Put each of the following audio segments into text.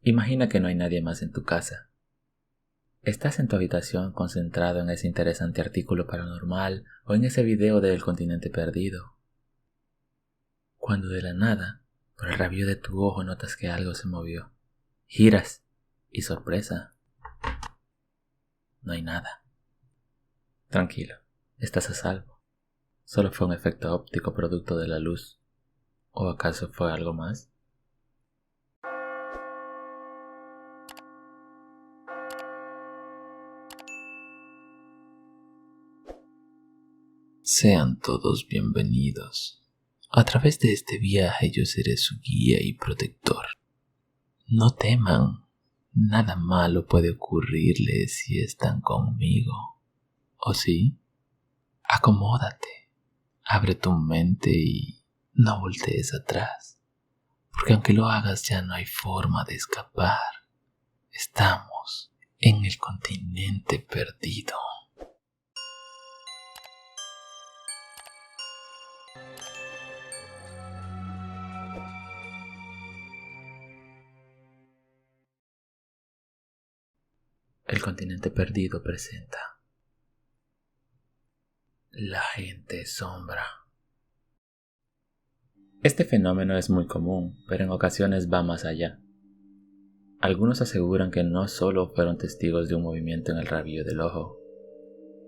Imagina que no hay nadie más en tu casa. Estás en tu habitación concentrado en ese interesante artículo paranormal o en ese video del continente perdido. Cuando de la nada, por el rabillo de tu ojo notas que algo se movió. Giras y sorpresa, no hay nada. Tranquilo, estás a salvo. Solo fue un efecto óptico producto de la luz. ¿O acaso fue algo más? Sean todos bienvenidos. A través de este viaje yo seré su guía y protector. No teman, nada malo puede ocurrirles si están conmigo. ¿O sí? Acomódate, abre tu mente y no voltees atrás, porque aunque lo hagas ya no hay forma de escapar. Estamos en el continente perdido. El continente perdido presenta la gente sombra. Este fenómeno es muy común, pero en ocasiones va más allá. Algunos aseguran que no solo fueron testigos de un movimiento en el rabillo del ojo,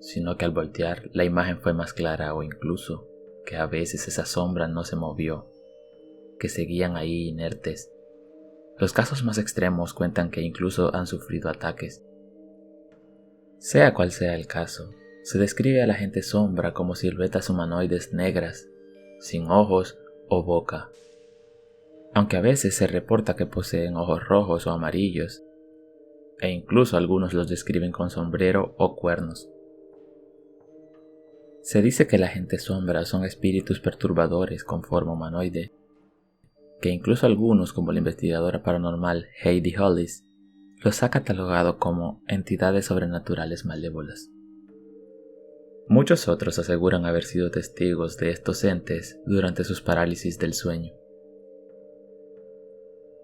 sino que al voltear la imagen fue más clara o incluso que a veces esa sombra no se movió, que seguían ahí inertes. Los casos más extremos cuentan que incluso han sufrido ataques. Sea cual sea el caso, se describe a la gente sombra como siluetas humanoides negras, sin ojos o boca, aunque a veces se reporta que poseen ojos rojos o amarillos, e incluso algunos los describen con sombrero o cuernos. Se dice que la gente sombra son espíritus perturbadores con forma humanoide, que incluso algunos, como la investigadora paranormal Heidi Hollis, los ha catalogado como entidades sobrenaturales malévolas. Muchos otros aseguran haber sido testigos de estos entes durante sus parálisis del sueño.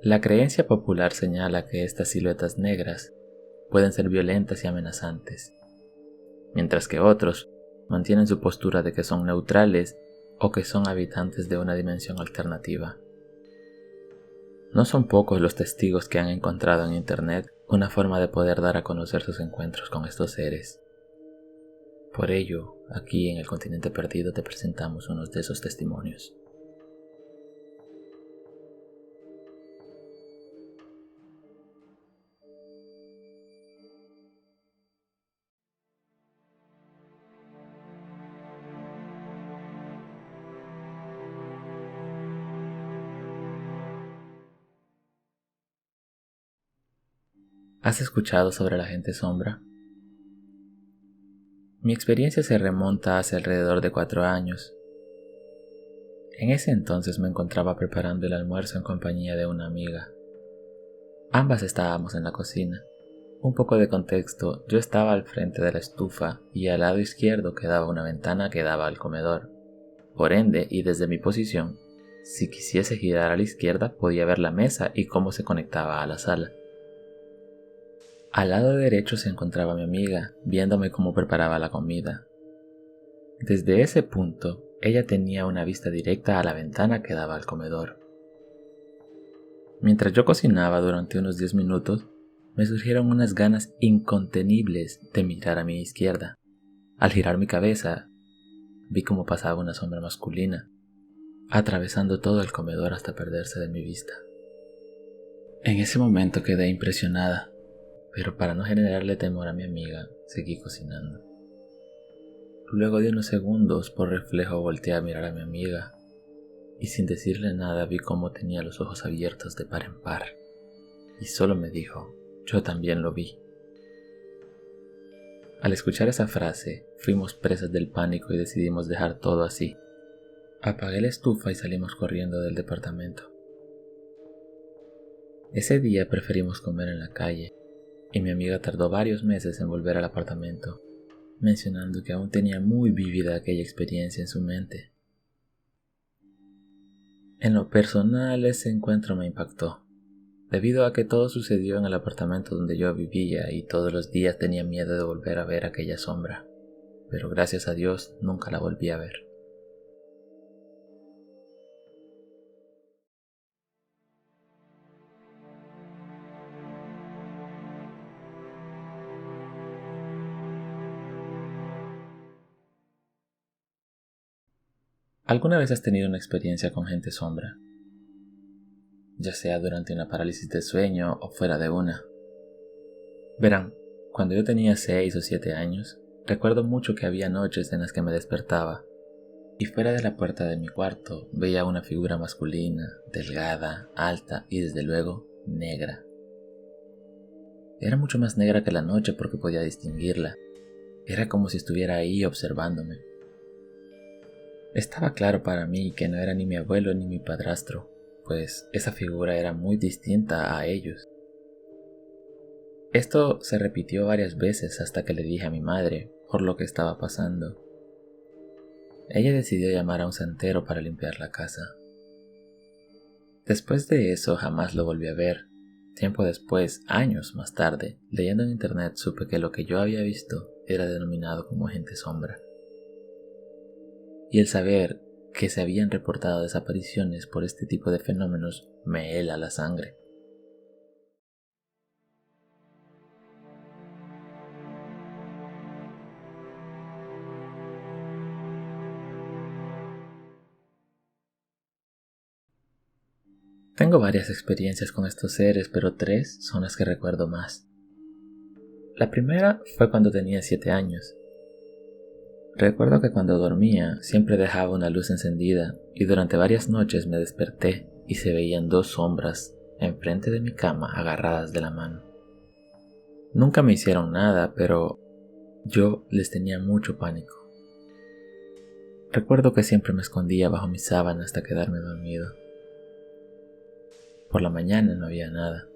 La creencia popular señala que estas siluetas negras pueden ser violentas y amenazantes, mientras que otros mantienen su postura de que son neutrales o que son habitantes de una dimensión alternativa. No son pocos los testigos que han encontrado en internet una forma de poder dar a conocer sus encuentros con estos seres. Por ello, aquí en el continente perdido te presentamos unos de esos testimonios. ¿Has escuchado sobre la gente sombra? Mi experiencia se remonta hace alrededor de 4 años. En ese entonces me encontraba preparando el almuerzo en compañía de una amiga. Ambas estábamos en la cocina. Un poco de contexto, yo estaba al frente de la estufa y al lado izquierdo quedaba una ventana que daba al comedor. Por ende, y desde mi posición, si quisiese girar a la izquierda podía ver la mesa y cómo se conectaba a la sala. Al lado derecho se encontraba mi amiga, viéndome cómo preparaba la comida. Desde ese punto, ella tenía una vista directa a la ventana que daba al comedor. Mientras yo cocinaba durante unos 10 minutos, me surgieron unas ganas incontenibles de mirar a mi izquierda. Al girar mi cabeza, vi cómo pasaba una sombra masculina, atravesando todo el comedor hasta perderse de mi vista. En ese momento quedé impresionada, pero para no generarle temor a mi amiga, seguí cocinando. Luego de unos segundos, por reflejo volteé a mirar a mi amiga, y sin decirle nada vi cómo tenía los ojos abiertos de par en par, y solo me dijo, yo también lo vi. Al escuchar esa frase, fuimos presas del pánico y decidimos dejar todo así. Apagué la estufa y salimos corriendo del departamento. Ese día preferimos comer en la calle, y mi amiga tardó varios meses en volver al apartamento, mencionando que aún tenía muy vívida aquella experiencia en su mente. En lo personal, ese encuentro me impactó, debido a que todo sucedió en el apartamento donde yo vivía y todos los días tenía miedo de volver a ver aquella sombra, pero gracias a Dios nunca la volví a ver. ¿Alguna vez has tenido una experiencia con gente sombra? Ya sea durante una parálisis del sueño o fuera de una. Verán, cuando yo tenía 6 o 7 años, recuerdo mucho que había noches en las que me despertaba y fuera de la puerta de mi cuarto veía una figura masculina, delgada, alta y desde luego negra. Era mucho más negra que la noche porque podía distinguirla. Era como si estuviera ahí observándome. Estaba claro para mí que no era ni mi abuelo ni mi padrastro, pues esa figura era muy distinta a ellos. Esto se repitió varias veces hasta que le dije a mi madre por lo que estaba pasando. Ella decidió llamar a un santero para limpiar la casa. Después de eso jamás lo volví a ver. Tiempo después, años más tarde, leyendo en internet supe que lo que yo había visto era denominado como gente sombra. Y el saber que se habían reportado desapariciones por este tipo de fenómenos me hela la sangre. Tengo varias experiencias con estos seres, pero 3 son las que recuerdo más. La primera fue cuando tenía 7 años. Recuerdo que cuando dormía siempre dejaba una luz encendida y durante varias noches me desperté y se veían 2 sombras enfrente de mi cama agarradas de la mano. Nunca me hicieron nada, pero yo les tenía mucho pánico. Recuerdo que siempre me escondía bajo mi sábana hasta quedarme dormido. Por la mañana no había nada.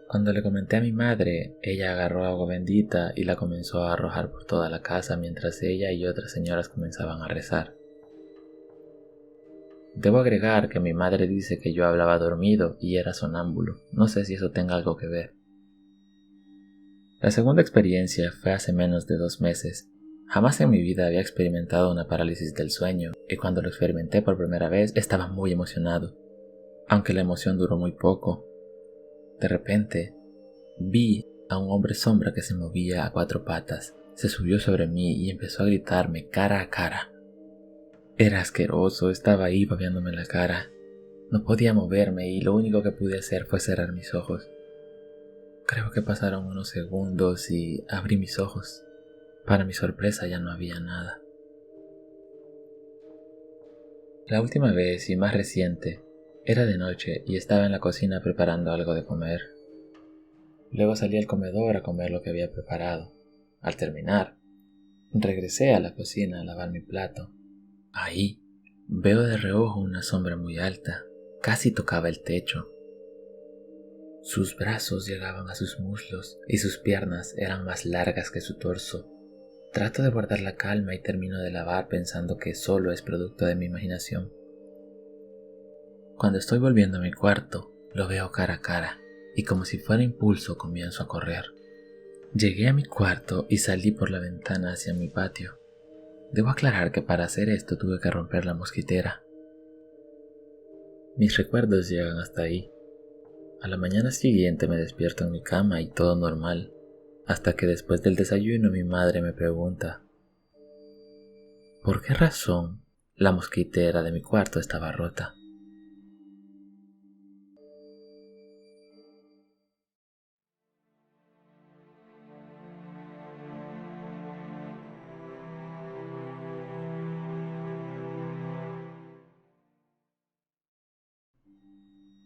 Cuando le comenté a mi madre, ella agarró agua bendita y la comenzó a arrojar por toda la casa mientras ella y otras señoras comenzaban a rezar. Debo agregar que mi madre dice que yo hablaba dormido y era sonámbulo. No sé si eso tenga algo que ver. La segunda experiencia fue hace menos de 2 meses. Jamás en mi vida había experimentado una parálisis del sueño y cuando lo experimenté por primera vez estaba muy emocionado. Aunque la emoción duró muy poco. De repente, vi a un hombre sombra que se movía a 4 patas, se subió sobre mí y empezó a gritarme cara a cara. Era asqueroso, estaba ahí babeándome la cara. No podía moverme y lo único que pude hacer fue cerrar mis ojos. Creo que pasaron unos segundos y abrí mis ojos. Para mi sorpresa ya no había nada. La última vez y más reciente, era de noche y estaba en la cocina preparando algo de comer. Luego salí al comedor a comer lo que había preparado. Al terminar, regresé a la cocina a lavar mi plato. Ahí, veo de reojo una sombra muy alta, casi tocaba el techo. Sus brazos llegaban a sus muslos y sus piernas eran más largas que su torso. Trato de guardar la calma y termino de lavar pensando que solo es producto de mi imaginación. Cuando estoy volviendo a mi cuarto, lo veo cara a cara y como si fuera impulso comienzo a correr. Llegué a mi cuarto y salí por la ventana hacia mi patio. Debo aclarar que para hacer esto tuve que romper la mosquitera. Mis recuerdos llegan hasta ahí. A la mañana siguiente me despierto en mi cama y todo normal, hasta que después del desayuno mi madre me pregunta: ¿por qué razón la mosquitera de mi cuarto estaba rota?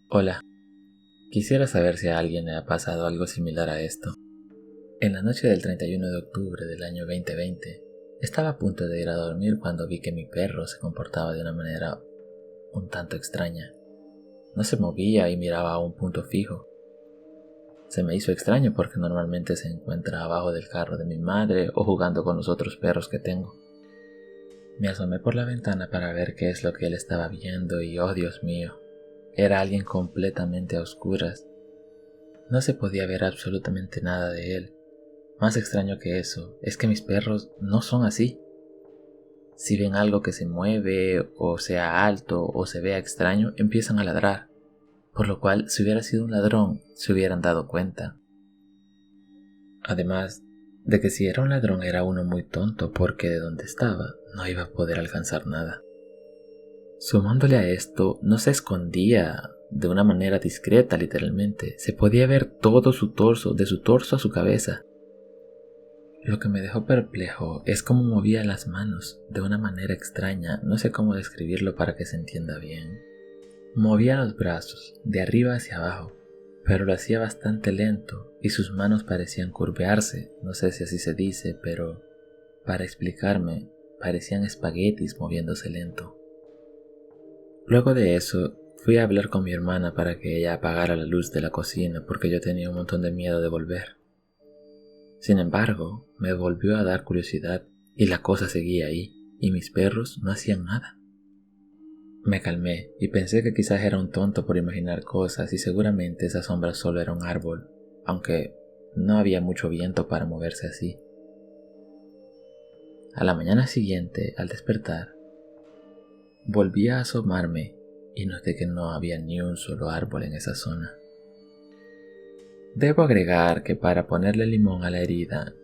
Hola, quisiera saber si a alguien le ha pasado algo similar a esto. En la noche del 31 de octubre del año 2020, estaba a punto de ir a dormir cuando vi que mi perro se comportaba de una manera un tanto extraña. No se movía y miraba a un punto fijo. Se me hizo extraño porque normalmente se encuentra abajo del carro de mi madre o jugando con los otros perros que tengo. Me asomé por la ventana para ver qué es lo que él estaba viendo y, oh Dios mío, era alguien completamente a oscuras. No se podía ver absolutamente nada de él. Más extraño que eso es que mis perros no son así. Si ven algo que se mueve, o sea alto, o se vea extraño, empiezan a ladrar. Por lo cual, si hubiera sido un ladrón, se hubieran dado cuenta. Además de que si era un ladrón era uno muy tonto porque de donde estaba no iba a poder alcanzar nada. Sumándole a esto, no se escondía de una manera discreta literalmente, se podía ver todo su torso, de su torso a su cabeza. Lo que me dejó perplejo es cómo movía las manos de una manera extraña, no sé cómo describirlo para que se entienda bien. Movía los brazos de arriba hacia abajo, pero lo hacía bastante lento y sus manos parecían curvearse, no sé si así se dice, pero para explicarme, parecían espaguetis moviéndose lento. Luego de eso, fui a hablar con mi hermana para que ella apagara la luz de la cocina porque yo tenía un montón de miedo de volver. Sin embargo, me volvió a dar curiosidad y la cosa seguía ahí y mis perros no hacían nada. Me calmé y pensé que quizás era un tonto por imaginar cosas y seguramente esa sombra solo era un árbol, aunque no había mucho viento para moverse así. A la mañana siguiente, al despertar, volví a asomarme y noté que no había ni un solo árbol en esa zona. Debo agregar que para ponerle limón a la herida,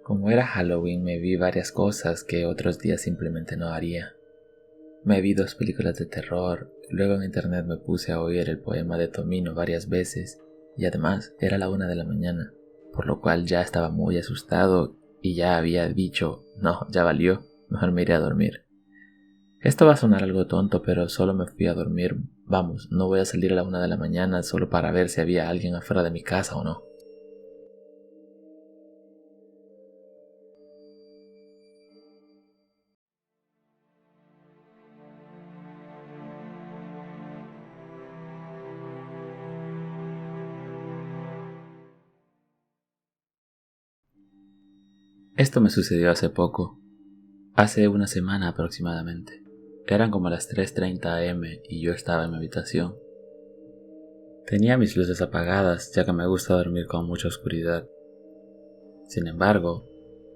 como era Halloween, me vi varias cosas que otros días simplemente no haría. Me vi 2 películas de terror, luego en internet me puse a oír el poema de Tomino varias veces y además era la 1 de la mañana, por lo cual ya estaba muy asustado y ya había dicho, no, ya valió, mejor me iré a dormir. Esto va a sonar algo tonto, pero solo me fui a dormir. Vamos, no voy a salir a la 1 de la mañana solo para ver si había alguien afuera de mi casa o no. Esto me sucedió hace poco, hace una semana aproximadamente. Eran como las 3:30 am y yo estaba en mi habitación. Tenía mis luces apagadas ya que me gusta dormir con mucha oscuridad. Sin embargo,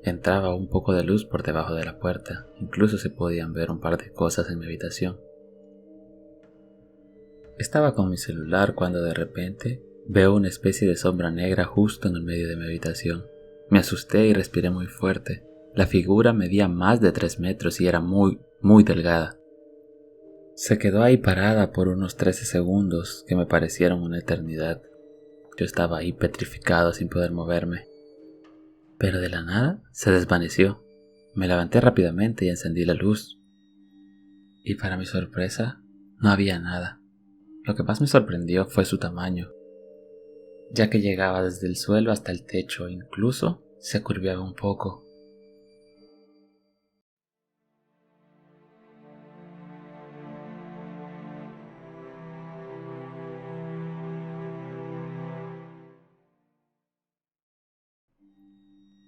entraba un poco de luz por debajo de la puerta, incluso se podían ver un par de cosas en mi habitación. Estaba con mi celular cuando de repente veo una especie de sombra negra justo en el medio de mi habitación. Me asusté y respiré muy fuerte. La figura medía más de 3 metros y era muy delgada. Se quedó ahí parada por unos 13 segundos que me parecieron una eternidad. Yo estaba ahí petrificado sin poder moverme. Pero de la nada se desvaneció. Me levanté rápidamente y encendí la luz. Y para mi sorpresa, no había nada. Lo que más me sorprendió fue su tamaño, ya que llegaba desde el suelo hasta el techo, incluso se curveaba un poco.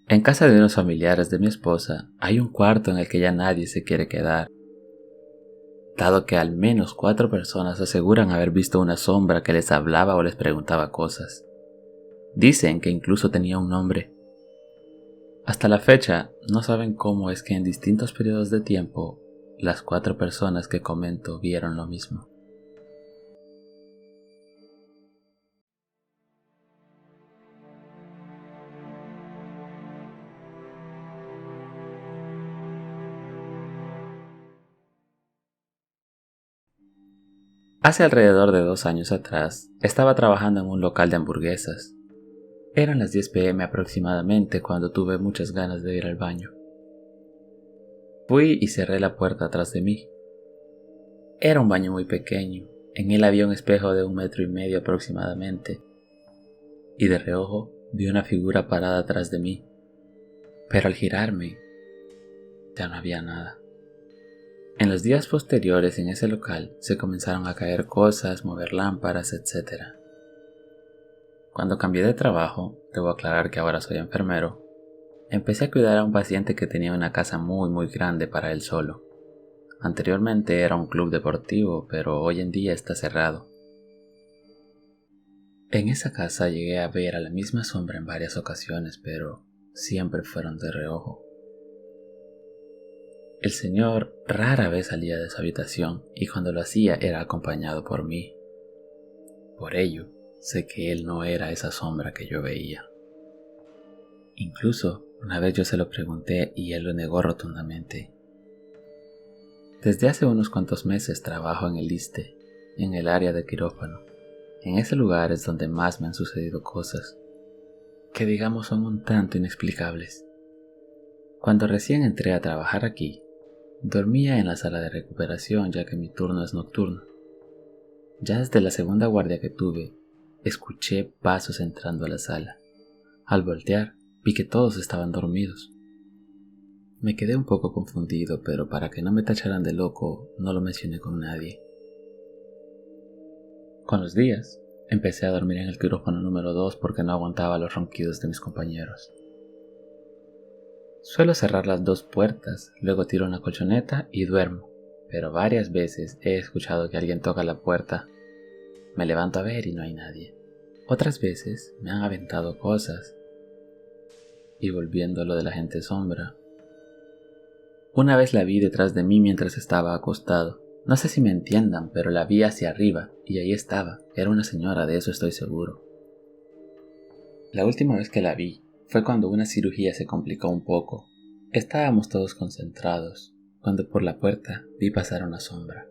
En casa de unos familiares de mi esposa hay un cuarto en el que ya nadie se quiere quedar, dado que al menos 4 personas aseguran haber visto una sombra que les hablaba o les preguntaba cosas. Dicen que incluso tenía un nombre. Hasta la fecha, no saben cómo es que en distintos periodos de tiempo, las 4 personas que comento vieron lo mismo. Hace alrededor de 2 años atrás, estaba trabajando en un local de hamburguesas. Eran las 10 p.m. aproximadamente cuando tuve muchas ganas de ir al baño. Fui y cerré la puerta atrás de mí. Era un baño muy pequeño, en él había un espejo de 1,5 metros aproximadamente, y de reojo vi una figura parada atrás de mí, pero al girarme ya no había nada. En los días posteriores en ese local se comenzaron a caer cosas, mover lámparas, etc. Cuando cambié de trabajo, debo aclarar que ahora soy enfermero, empecé a cuidar a un paciente que tenía una casa muy grande para él solo. Anteriormente era un club deportivo, pero hoy en día está cerrado. En esa casa llegué a ver a la misma sombra en varias ocasiones, pero siempre fueron de reojo. El señor rara vez salía de su habitación y cuando lo hacía era acompañado por mí. Por ello, sé que él no era esa sombra que yo veía. Incluso una vez yo se lo pregunté y él lo negó rotundamente. Desde hace unos cuantos meses trabajo en el ISSSTE, en el área de quirófano. En ese lugar es donde más me han sucedido cosas, que digamos son un tanto inexplicables. Cuando recién entré a trabajar aquí, dormía en la sala de recuperación ya que mi turno es nocturno. Ya desde la segunda guardia que tuve, escuché pasos entrando a la sala. Al voltear, vi que todos estaban dormidos. Me quedé un poco confundido, pero para que no me tacharan de loco, no lo mencioné con nadie. Con los días, empecé a dormir en el quirófano número 2 porque no aguantaba los ronquidos de mis compañeros. Suelo cerrar las 2 puertas, luego tiro una colchoneta y duermo, pero varias veces he escuchado que alguien toca la puerta. Me levanto a ver y no hay nadie. Otras veces me han aventado cosas. Y volviendo a lo de la gente sombra. Una vez la vi detrás de mí mientras estaba acostado. No sé si me entiendan, pero la vi hacia arriba y ahí estaba. Era una señora, de eso estoy seguro. La última vez que la vi fue cuando una cirugía se complicó un poco. Estábamos todos concentrados, cuando por la puerta vi pasar una sombra.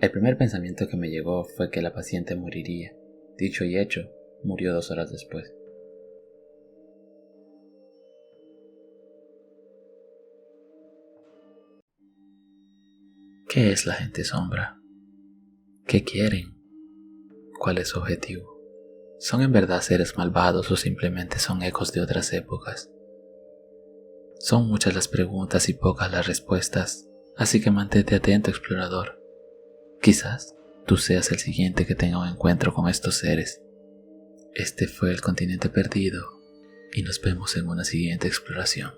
El primer pensamiento que me llegó fue que la paciente moriría. Dicho y hecho, murió 2 horas después. ¿Qué es la gente sombra? ¿Qué quieren? ¿Cuál es su objetivo? ¿Son en verdad seres malvados o simplemente son ecos de otras épocas? Son muchas las preguntas y pocas las respuestas, así que mantente atento, explorador. Quizás tú seas el siguiente que tenga un encuentro con estos seres. Este fue el Continente Perdido y nos vemos en una siguiente exploración.